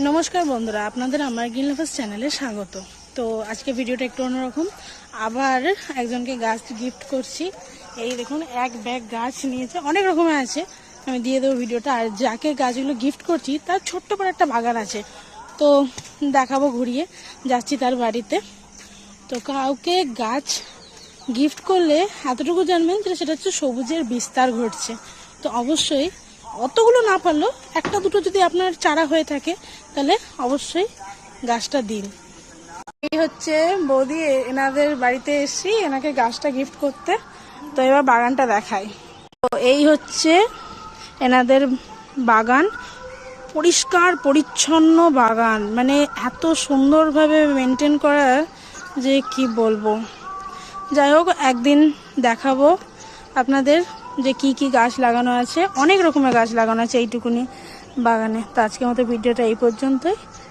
নমস্কার বন্ধুরা, আপনাদের আমার গ্রিন লাভার্স চ্যানেলে স্বাগত। তো আজকে ভিডিওটা একটু অন্যরকম। আবার একজনকে গাছ গিফট করছি। এই দেখুন, এক ব্যাগ গাছ নিয়েছে, অনেক রকমের আছে, আমি দিয়ে দেবো ভিডিওটা। আর যাকে গাছগুলো গিফট করছি তার ছোট্ট করে একটা বাগান আছে, তো দেখাবো ঘুরিয়ে। যাচ্ছি তার বাড়িতে। তো কাউকে গাছ গিফট করলে এতটুকু জানবেন যে সেটা হচ্ছে সবুজের বিস্তার ঘটছে। তো অবশ্যই অতগুলো না পারলেও একটা দুটো যদি আপনার চারা হয়ে থাকে তাহলে অবশ্যই গাছটা দিন। এই হচ্ছে বৌদি, এনাদের বাড়িতে এসেছি এনাকে গাছটা গিফট করতে। তো এবার বাগানটা দেখাই। তো এই হচ্ছে এনাদের বাগান, পরিষ্কার পরিচ্ছন্ন বাগান, মানে এত সুন্দরভাবে মেনটেন করা যে কি বলবো। যাই হোক, একদিন দেখাবো আপনাদের যে কি কি গাছ লাগানো আছে। অনেক রকমের গাছ লাগানো আছে এইটুকুনি বাগানে। তো আজকের মতো ভিডিওটা এই পর্যন্তই।